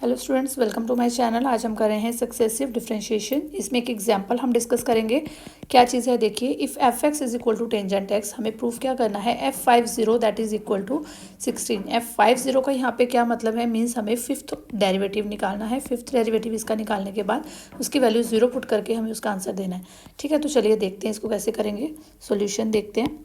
Hello students, welcome to my channel. आज हम कर रहे हैं सक्सेसिव डिफरेंशिएशन। इसमें एक एग्जांपल हम डिस्कस करेंगे। क्या चीज़ है देखिए, if f x is equal to tangent x, हमें प्रूफ क्या करना है F50 that is equal to 16। F50 का यहाँ पे क्या मतलब है, मीन्स हमें फिफ्थ डेरिवेटिव निकालना है। फिफ्थ डेरिवेटिव इसका निकालने के बाद उसकी वैल्यू 0 पुट करके हमें उसका आंसर देना है। ठीक है, तो चलिए देखते हैं इसको कैसे करेंगे। सोल्यूशन देखते हैं।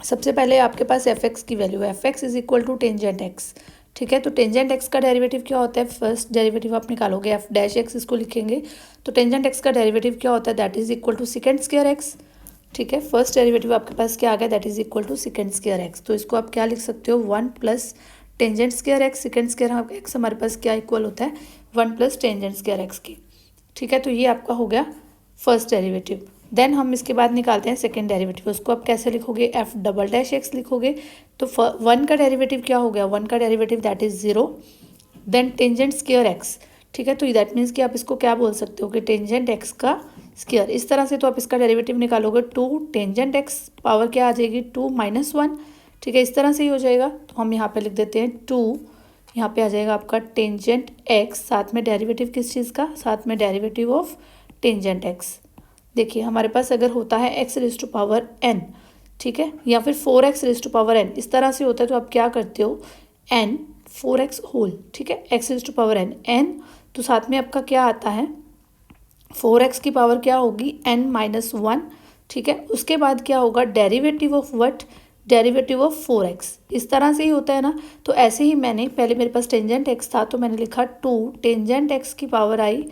सबसे पहले आपके पास एफ एक्स की वैल्यू है, f x is equal to tangent x. ठीक है, तो टेंजेंट एक्स का डेरिवेटिव क्या होता है, फर्स्ट डेरिवेटिव आप निकालोगे, एफ डैश एक्स इसको लिखेंगे। तो टेंजेंट एक्स का डेरिवेटिव क्या होता है, that is equal to second square x. ठीक है, फर्स्ट डेरिवेटिव आपके पास क्या आ गया, that is equal to second square x. तो इसको आप क्या लिख सकते हो, 1 plus tangent square x, second square x हमारे पास क्या इक्वल होता है, 1 प्लस टेंजेंट स्क्वायर एक्स की। ठीक है, तो ये आपका हो गया फर्स्ट डेरिवेटिव। देन हम इसके बाद निकालते हैं सेकेंड डेरिवेटिव। उसको आप कैसे लिखोगे, एफ डबल डैश एक्स लिखोगे। तो 1 का डेरिवेटिव क्या हो गया, 1 का derivative that is 0, then tangent square x. ठीक है, तो दैट मीन्स कि आप इसको क्या बोल सकते हो कि टेंजेंट एक्स का स्क्वायर। इस तरह से तो आप इसका डेरिवेटिव निकालोगे, 2 टेंजेंट एक्स पावर क्या आ जाएगी, 2 माइनस 1। ठीक है, इस तरह से ही हो जाएगा। तो हम यहाँ पे लिख देते हैं 2, यहाँ पे आ जाएगा आपका टेंजेंट एक्स, साथ में डेरिवेटिव किस चीज़ का, साथ में डेरिवेटिव ऑफ टेंजेंट एक्स। देखिए हमारे पास अगर होता है x raise to power n, ठीक है, या फिर 4x raise to power N, इस तरह से होता है, तो आप क्या करते हो, एन 4x होल। ठीक है, x raise to power n n, तो साथ में आपका क्या आता है, 4x की पावर क्या होगी, n माइनस 1। ठीक है, उसके बाद क्या होगा, derivative of what, derivative of 4x। इस तरह से ही होता है ना। तो ऐसे ही मैंने पहले, मेरे पास टेंजेंट x था तो मैंने लिखा 2 टेंजेंट x की पावर आई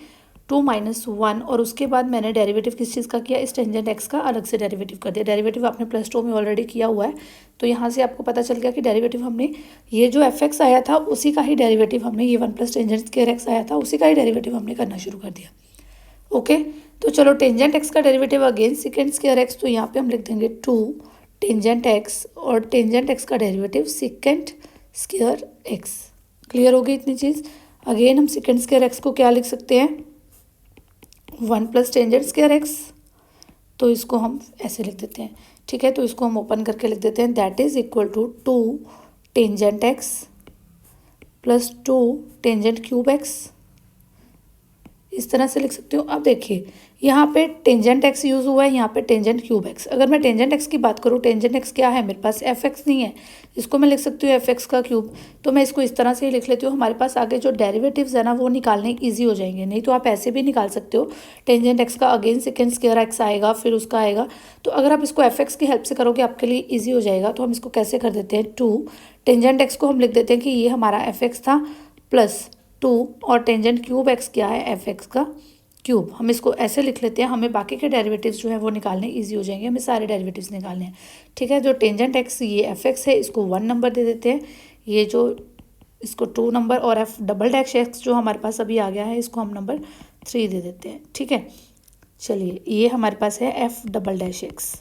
2 माइनस 1, और उसके बाद मैंने डेरिवेटिव किस चीज़ का किया, इस टेंजेंट एक्स का अलग से डेरिवेटिव कर दिया। डेरिवेटिव आपने +2 में ऑलरेडी किया हुआ है, तो यहाँ से आपको पता चल गया कि डेरिवेटिव हमने, ये जो एफ एक्स आया था उसी का ही डेरिवेटिव हमने, ये 1 प्लस टेंजेंट स्क्वायर एक्स आया था उसी का ही डेरिवेटिव हमने करना शुरू कर दिया। ओके, तो चलो टेंजेंट एक्स का derivative again second square x, तो यहाँ पे हम लिख देंगे 2 टेंजेंट एक्स, और टेंजेंट एक्स का derivative second square x. Clear हो गई इतनी चीज़। अगेन हम सेकेंड स्क्वायर एक्स को क्या लिख सकते हैं, 1 प्लस टेंजेंट स्क्वायर एक्स, तो इसको हम ऐसे लिख देते हैं। ठीक है, तो इसको हम ओपन करके लिख देते हैं, that is equal to 2 tangent x plus 2 tangent cube x. इस तरह से लिख सकते हो। अब देखिए यहाँ पे टेंजेंट एक्स यूज़ हुआ है, यहाँ पे टेंजेंट क्यूब एक्स। अगर मैं टेंजेंट एक्स की बात करूँ, टेंजेंट एक्स क्या है मेरे पास, एफ एक्स नहीं है, इसको मैं लिख सकती हूँ एफ एक्स का क्यूब। तो मैं इसको इस तरह से ही लिख लेती हूँ। हमारे पास आगे जो डेरिवेटिव्स है ना वो निकालने ईजी हो जाएंगे। नहीं तो आप ऐसे भी निकाल सकते हो, टेंजेंट एक्स का अगेन सेकेंड स्क्वायर एक्स आएगा, फिर उसका आएगा। तो अगर आप इसको एफ एक्स की हेल्प से करोगे आपके लिए ईजी हो जाएगा। तो हम इसको कैसे कर देते हैं, 2 टेंजेंट एक्स को हम लिख देते हैं कि ये हमारा एफ एक्स था प्लस 2, और टेंजेंट क्यूब एक्स क्या है, एफ एक्स का क्यूब। हम इसको ऐसे लिख लेते हैं, हमें बाकी के डेरिवेटिव्स जो है वो निकालने इजी हो जाएंगे। हमें सारे डेरिवेटिव्स निकालने हैं। ठीक है, जो टेंजेंट एक्स ये एफ एक्स है, इसको 1 नंबर दे देते हैं, ये जो इसको 2 नंबर, और एफ डबल डैश एक्स जो हमारे पास अभी आ गया है इसको हम नंबर 3 दे देते हैं। ठीक है, चलिए ये हमारे पास है F double dash x.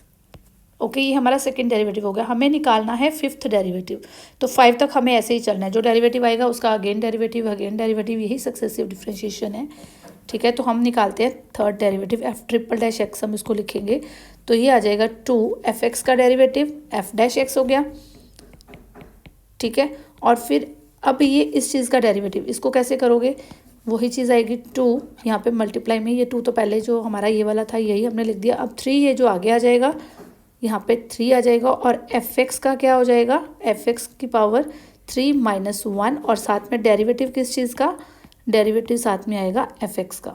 Okay, ये हमारा सेकंड डेरिवेटिव हो गया। हमें निकालना है फिफ्थ डेरिवेटिव। तो 5 तक हमें ऐसे ही चलना है, जो डेरिवेटिव आएगा उसका अगेन डेरिवेटिव, अगेन डेरिवेटिव, यही सक्सेसिव डिफरेंशिएशन है। ठीक है, तो हम निकालते हैं third derivative, F triple dash x हम इसको लिखेंगे। तो ये आ जाएगा 2 एफ एक्स का डेरिवेटिव, एफ डैश एक्स हो गया। ठीक है, और फिर अब ये इस चीज़ का डेरिवेटिव, इसको कैसे करोगे, वही चीज़ आएगी 2, यहाँ पे मल्टीप्लाई में ये 2 तो पहले जो हमारा ये वाला था यही हमने लिख दिया। अब 3 ये जो आगे आ जाएगा, यहाँ पे 3 आ जाएगा, और एफ एक्स का क्या हो जाएगा, एफ एक्स की पावर 3 माइनस 1, और साथ में डेरिवेटिव किस चीज़ का, डेरिवेटिव साथ में आएगा एफ एक्स का।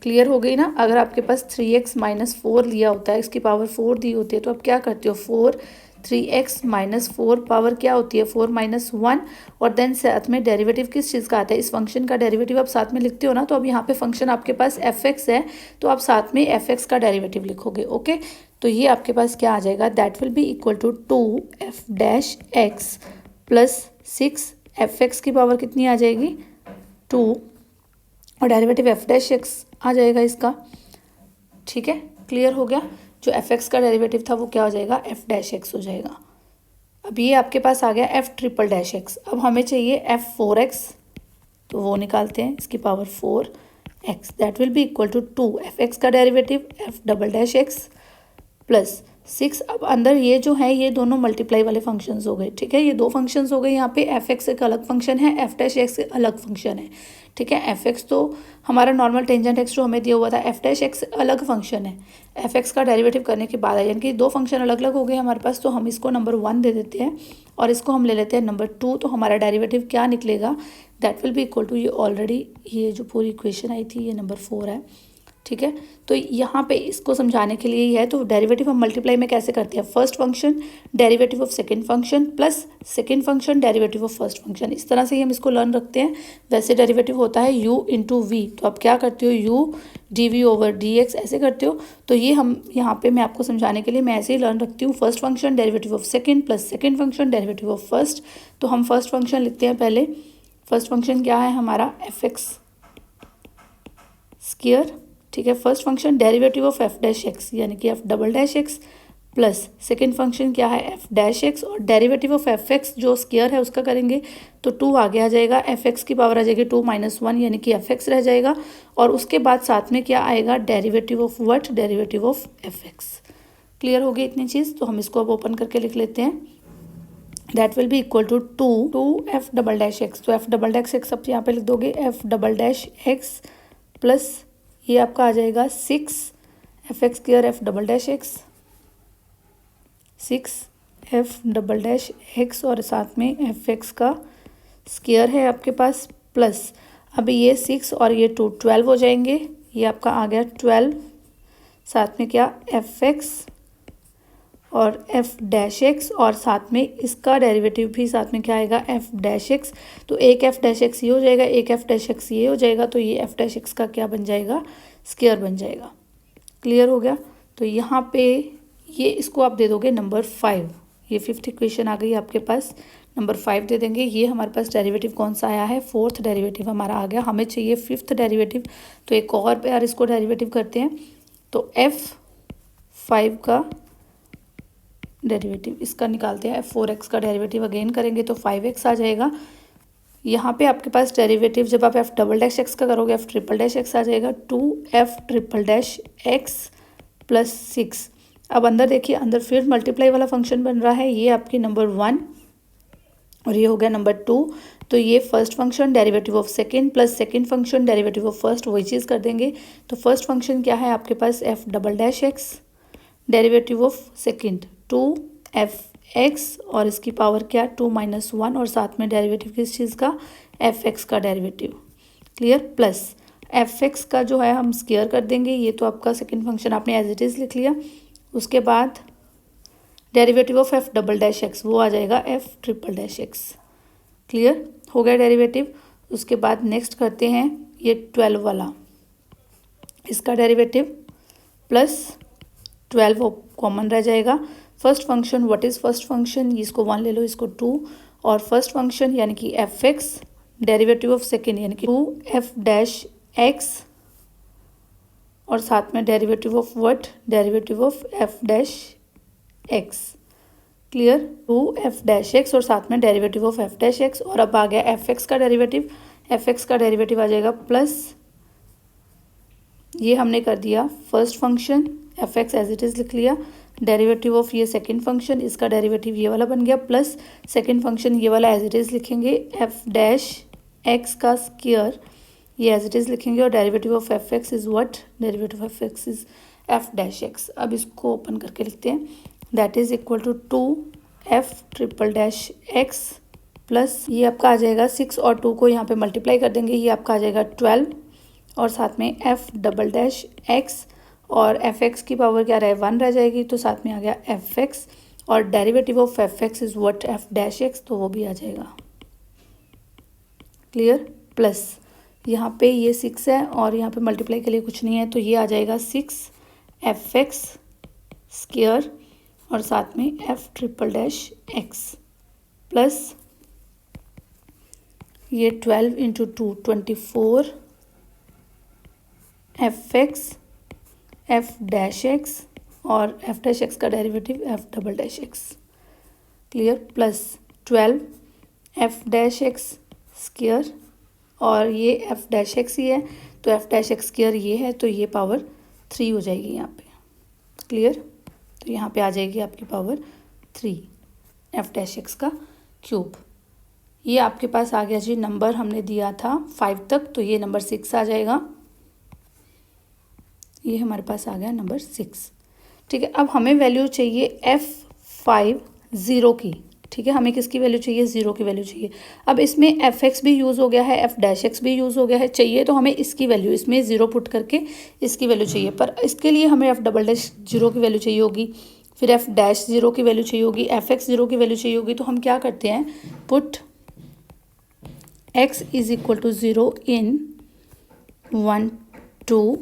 क्लियर हो गई ना। अगर आपके पास 3x माइनस 4 लिया होता है, इसकी पावर 4 दी होती है, तो आप क्या करते हो, 4 3x माइनस 4 पावर क्या होती है, 4 माइनस 1, और देन साथ में डेरिवेटिव किस चीज़ का आता है, इस फंक्शन का डेरिवेटिव आप साथ में लिखते हो ना। तो अब यहाँ पे फंक्शन आपके पास एफ एक्स है, तो आप साथ में एफ एक्स का डेरिवेटिव लिखोगे। ओके, तो ये आपके पास क्या आ जाएगा, that will be equal to 2 f dash x plus 6, f x की पावर कितनी आ जाएगी, 2, और डेरिवेटिव एफ डैश एक्स आ जाएगा इसका। ठीक है, क्लियर हो गया। जो एफ एक्स का डेरिवेटिव था वो क्या हो जाएगा, एफ डैश एक्स हो जाएगा। अब ये आपके पास आ गया एफ ट्रिपल डैश एक्स। अब हमें चाहिए एफ 4x, तो वो निकालते हैं, इसकी power 4x, that will be equal to 2 F x का derivative, F double dash x plus 6। अब अंदर ये जो है ये दोनों मल्टीप्लाई वाले फंक्शंस हो गए, ठीक है। ये दो फंक्शंस हो गए, यहाँ पे एफ एक्स एक अलग फंक्शन है, एफ डैश एक्स एक अलग फंक्शन है, ठीक है। एफ एक्स तो हमारा नॉर्मल टेंजेंट एक्स जो हमें दिया हुआ था, एफ डैश एक्स अलग फंक्शन है। एफ एक्स का डेरिवेटिव करने के बाद यानी कि दो फंक्शन अलग अलग हो गए हमारे पास, तो हम इसको नंबर 1 दे देते हैं और इसको हम ले लेते हैं नंबर 2। तो हमारा डेरिवेटिव क्या निकलेगा, that will be equal to, ये ऑलरेडी ये जो पूरी इक्वेशन आई थी ये नंबर 4 है, ठीक है। तो यहाँ पे इसको समझाने के लिए ही है। तो डेरिवेटिव हम मल्टीप्लाई में कैसे करते हैं, first function derivative of second function plus second function derivative of first function, इस तरह से ही हम इसको लर्न रखते हैं। वैसे डेरिवेटिव होता है u इंटू वी, तो आप क्या करते हो u dv ओवर dx ऐसे करते हो। तो ये हम यहाँ पे मैं आपको समझाने के लिए मैं ऐसे ही लर्न रखती हूँ, first function derivative of second plus second function derivative of first. तो हम फर्स्ट फंक्शन लिखते हैं पहले। फर्स्ट फंक्शन क्या है हमारा, एफ एक्स स्क्वायर, ठीक है। First function derivative of f dash x यानी कि F double dash x plus second function क्या है, एफ डैश एक्स, और डेरिवेटिव ऑफ एफ एक्स जो स्क्वायर है उसका करेंगे तो 2 आगे आ जाएगा, एफ एक्स की पावर आ जाएगी 2 - 1 यानी कि एफ एक्स रह जाएगा। और उसके बाद साथ में क्या आएगा, derivative of what, derivative of f x. Clear हो गई इतनी चीज़। तो हम इसको अब ओपन करके लिख लेते हैं, that will be equal to 2 f double dash x. तो एफ डबल डैश एक्स अब यहाँ पे लिख दोगे, f double dash x plus ये आपका आ जाएगा 6 f x square f double dash x, 6 f double dash x और साथ में एफ एक्स का स्क्वायर है आपके पास, प्लस अब ये 6 और ये 2 12 हो जाएंगे, ये आपका आ गया 12, साथ में क्या एफ एक्स और एफ डैश एक्स और साथ में इसका डेरिवेटिव भी साथ में क्या आएगा, एफ डैश एक्स। तो एक एफ डैश एक्स ये हो जाएगा, एक एफ डैश एक्स ये हो जाएगा, तो ये एफ डैश एक्स का क्या बन जाएगा, स्क्वायर बन जाएगा। क्लियर हो गया। तो यहाँ पे ये इसको आप दे दोगे नंबर 5, ये 5th इक्वेशन आ गई आपके पास, नंबर 5 दे देंगे। ये हमारे पास डेरिवेटिव कौन सा आया है, 4th डेरिवेटिव हमारा आ गया। हमें चाहिए 5th डेरिवेटिव, तो एक और यार इसको डेरिवेटिव करते हैं। तो f5 का डेरिवेटिव इसका निकालते हैं, f4x का डेरिवेटिव अगेन करेंगे तो 5x आ जाएगा। यहाँ पे आपके पास डेरिवेटिव जब आप एफ डबल डैश एक्स का करोगे, एफ ट्रिपल डैश एक्स आ जाएगा 2f triple dash x plus 6। अब अंदर देखिए, अंदर फिर मल्टीप्लाई वाला फंक्शन बन रहा है, ये आपकी नंबर 1 और ये हो गया नंबर 2। तो ये first function derivative of second plus second function derivative of first, वही चीज़ कर देंगे। तो फर्स्ट फंक्शन क्या है आपके पास, F double dash X, derivative of second 2f(x) और इसकी पावर क्या, 2 - 1 और साथ में डेरिवेटिव किस चीज़ का, f(x) का डेरिवेटिव। क्लियर, प्लस f(x) का जो है हम स्क्वायर कर देंगे, ये तो आपका सेकंड फंक्शन आपने एज इट इज़ लिख लिया। उसके बाद derivative of F double dash x वो आ जाएगा F triple dash x. Clear हो गया डेरिवेटिव। उसके बाद नेक्स्ट करते हैं ये 12 वाला, इसका डेरिवेटिव प्लस 12 कॉमन रह जाएगा। First function, what is first function, इसको 1 ले लो, इसको 2, और फर्स्ट फंक्शन यानी कि f x, derivative of second यानी कि 2f डैश एक्स और साथ में derivative of what, derivative of f dash x. Clear, 2f dash x और साथ में derivative of f dash x. और अब आ गया एफ एक्स का डेरिवेटिव, एफ एक्स का डेरिवेटिव आ जाएगा प्लस, ये हमने कर दिया first function f x as it is लिख लिया, डेरिवेटिव ऑफ ये सेकंड फंक्शन, इसका डेरिवेटिव ये वाला बन गया, प्लस सेकंड फंक्शन ये वाला एज इट इज़ लिखेंगे, एफ डैश एक्स का स्क्वायर ये एज इट इज़ लिखेंगे, और derivative of f x is what, derivative of f x is f dash x. अब इसको ओपन करके लिखते हैं, that is equal to 2f triple dash x plus ये आपका आ जाएगा 6 और 2 को यहाँ पे मल्टीप्लाई कर देंगे, ये आपका आ जाएगा 12 और साथ में एफ डबल डैश एक्स और एफ एक्स की पावर क्या रहे 1 रह जाएगी, तो साथ में आ गया एफ एक्स और derivative of f x is what, F dash x, तो वो भी आ जाएगा। क्लियर, प्लस यहाँ पे ये 6 है और यहाँ पे मल्टीप्लाई के लिए कुछ नहीं है, तो ये आ जाएगा 6f(x) स्क्वायर और साथ में f triple dash x plus ये 12 × 2 24 f(x) f डैश एक्स और f डैश एक्स का derivative f double dash x. Clear, plus 12 f dash x square और ये f डैश एक्स ही है, तो f डैश एक्स स्क्वायर ये है, तो ये पावर 3 हो जाएगी यहाँ पे। क्लियर, तो यहाँ पे आ जाएगी आपकी पावर 3 एफ डैश एक्स का क्यूब। ये आपके पास आ गया जी, नंबर हमने दिया था 5 तक, तो ये नंबर 6 आ जाएगा। ये हमारे पास आ गया नंबर 6। ठीक है, अब हमें वैल्यू चाहिए F50 की। ठीक है, हमें किसकी वैल्यू चाहिए, 0 की वैल्यू चाहिए। अब इसमें एफ एक्स भी यूज़ हो गया है, एफ डैश एक्स भी यूज़ हो गया है, चाहिए तो हमें इसकी वैल्यू, इसमें 0 पुट करके इसकी वैल्यू चाहिए, पर इसके लिए हमें एफ डबल डैश 0 की वैल्यू चाहिए होगी, फिर एफ डैश 0 की वैल्यू चाहिए होगी, एफ एक्स 0 की वैल्यू चाहिए होगी। तो हम क्या करते हैं, put x is equal to 0 in 1 to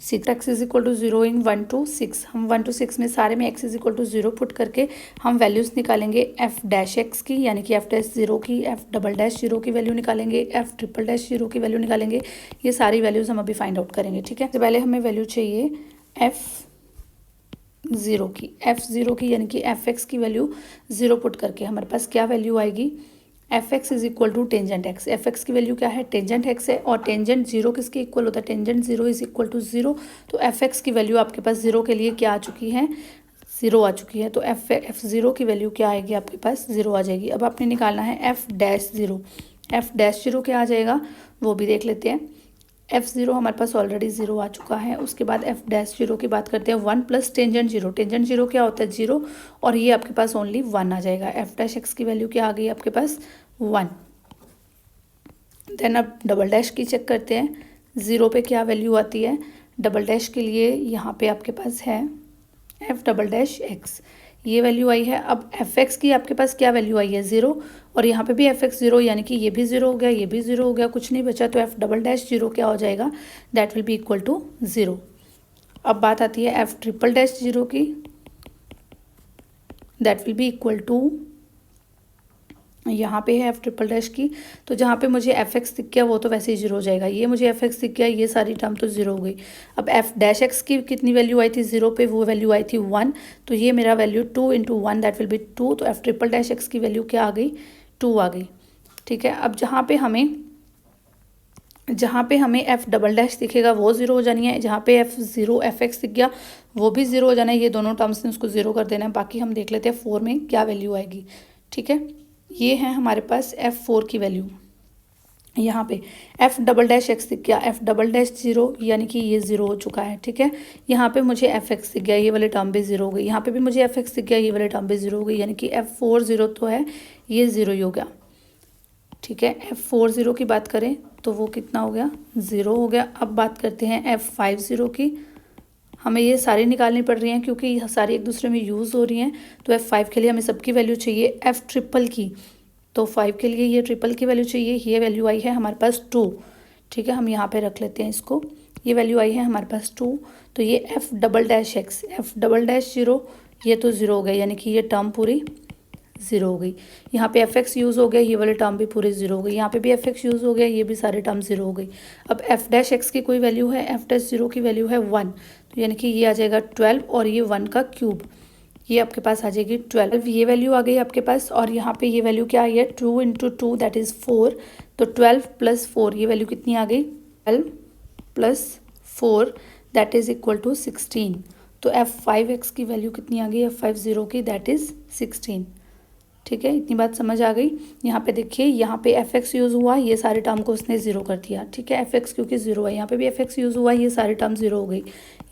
6, x is equal to 0 in 1 to 6। हम 1 to 6 में सारे में x is equal to 0 put करके हम वैल्यूज़ निकालेंगे एफ डैश एक्स की, यानी कि एफ डैश 0 की, एफ डबल डैश 0 की वैल्यू निकालेंगे, एफ ट्रिपल डैश 0 की वैल्यू निकालेंगे। ये सारी वैल्यूज़ हम अभी फाइंड आउट करेंगे। ठीक है, तो पहले हमें वैल्यू चाहिए F0 की, F0 की यानी कि एफ एक्स की वैल्यू 0 पुट करके हमारे पास क्या वैल्यू आएगी, f x is equal to tangent x. F x की वैल्यू क्या है, टेंजेंट एक्स है, और टेंजेंट 0 किसके इक्वल होता है, टेंजेंट 0 इज इक्वल टू 0। तो एफ एक्स की वैल्यू आपके पास 0 के लिए क्या आ चुकी है, 0 आ चुकी है। तो F0 की वैल्यू क्या आएगी आपके पास, 0 आ जाएगी। अब आपने निकालना है एफ डैश 0। एफ डैश 0 क्या आ जाएगा वो भी देख लेते हैं। F0 हमारे पास ऑलरेडी 0 आ चुका है। उसके बाद एफ डैश 0 की बात करते हैं, 1 प्लस टेंजेंट 0। टेंजेंट 0 क्या होता है, 0, और ये आपके पास ओनली 1 आ जाएगा। एफ डैश एक्स की वैल्यू क्या आ गई आपके पास, 1। देन अब डबल डैश की चेक करते हैं, 0 पे क्या वैल्यू आती है। डबल डैश के लिए यहाँ पे आपके पास है एफ डबल डैश एक्स, ये वैल्यू आई है। अब एफ एक्स की आपके पास क्या वैल्यू आई है, 0, और यहाँ पे भी एफ एक्स 0, यानी कि ये भी 0 हो गया, ये भी 0 हो गया, कुछ नहीं बचा। तो एफ डबल डैश 0 क्या हो जाएगा, that will be equal to 0। अब बात आती है एफ ट्रिपल डैश 0 की, that will be equal to, यहाँ पे है एफ ट्रिपल डैश की, तो जहाँ पे मुझे एफ एक्स दिख गया वो तो वैसे ही 0 हो जाएगा। ये मुझे एफ एक्स दिख गया, ये सारी टर्म तो 0 हो गई। अब एफ डैश एक्स की कितनी वैल्यू आई थी 0 पे, वो वैल्यू आई थी 1, तो ये मेरा value 2 into 1 that will B 2। तो एफ ट्रिपल डैश एक्स की वैल्यू क्या आ गई, 2 आ गई। ठीक है, अब जहाँ पे हमें एफ डबल डैश दिखेगा वो 0 हो जानी है, जहाँ पे F0 एफ एक्स दिख गया वो भी 0 हो जाना है। ये दोनों टर्म्स ने उसको 0 कर देना है। बाकी हम देख लेते हैं 4 में क्या वैल्यू आएगी। ठीक है, ये है हमारे पास F4 की वैल्यू। यहाँ पे एफ डबल डैश एक्स दिख गया, एफ डबल डैश 0, यानी कि ये 0 हो चुका है। ठीक है, यहाँ पे मुझे एफ एक्स दिख गया, ये वाले टर्म भी 0 हो गई। यहाँ पे भी मुझे एफ एक्स दिख गया, ये वाले टर्म भी 0 हो गई, यानी कि F4 0 तो है, ये 0 ही हो गया। ठीक है, F4 0 की बात करें तो वो कितना हो गया, 0 हो गया। अब बात करते हैं F50 की। हमें ये सारी निकालनी पड़ रही हैं क्योंकि ये सारी एक दूसरे में यूज़ हो रही हैं। तो F5 के लिए हमें सबकी वैल्यू चाहिए, एफ ट्रिपल की, तो 5 के लिए ये ट्रिपल की वैल्यू चाहिए। ये वैल्यू आई है हमारे पास 2। ठीक है, हम यहाँ पे रख लेते हैं इसको, ये वैल्यू आई है हमारे पास 2। तो ये F double dash x, F double dash 0, ये तो 0 हो गया, यानी कि ये टर्म पूरी 0 हो गई। यहाँ पे एफ एक्स यूज़ हो गया, ये वाले टर्म भी पूरे 0 हो गई। यहाँ पे भी एफ एक्स यूज़ हो गया, ये भी सारे टर्म 0 हो गई। अब एफ डैश एक्स की कोई वैल्यू है, एफ डैश 0 की वैल्यू है 1, तो यानी कि ये आ जाएगा 12, और ये 1 का क्यूब, ये आपके पास आ जाएगी 12। ये वैल्यू आ गई आपके पास, और यहाँ पे ये वैल्यू क्या आई है, 2 इंटू 2 दैट इज़ 4। तो 12 प्लस 4, ये वैल्यू कितनी आ गई, 12 plus 4 that is equal to 16। तो F5x की वैल्यू कितनी आ गई, F50 की, दैट इज़ 16। ठीक है, इतनी बात समझ आ गई। यहाँ पे देखिए, यहाँ पे एफ एक्स यूज़ हुआ, ये सारे टर्म को उसने 0 कर दिया। ठीक है, एफ एक्स क्योंकि 0 है, यहाँ पे भी एफ एक्स यूज़ हुआ, ये सारे टर्म 0 हो गई।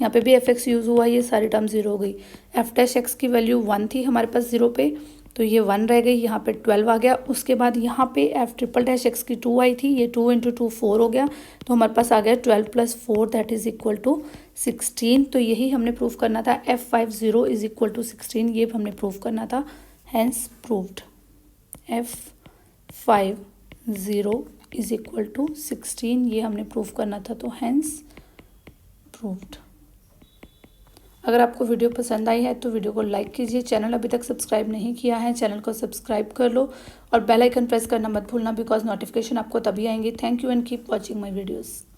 यहाँ पे भी एफ एक्स यूज़ हुआ, ये सारे टर्म 0 हो गई। एफ डैश एक्स की वैल्यू 1 थी हमारे पास 0 पे, तो ये 1 रह गई, यहाँ पे 12 आ गया। उसके बाद यहाँ पे एफ ट्रिपल डैश एक्स की 2 आई थी, ये 2 इंटू 2 4 हो गया, तो हमारे पास आ गया 12 plus 4 that is equal to 16। तो यही हमने प्रूव करना था, F50 इज़ इक्वल टू 16, ये हमने प्रूव करना था, hence proved. F50 is equal to 16, ये हमने प्रूव करना था, तो हैंस प्रूव्ड। अगर आपको वीडियो पसंद आई है तो वीडियो को लाइक कीजिए। चैनल अभी तक सब्सक्राइब नहीं किया है, चैनल को सब्सक्राइब कर लो, और बेल आइकन प्रेस करना मत भूलना, बिकॉज नोटिफिकेशन आपको तभी आएंगी। Thank you and keep watching my videos.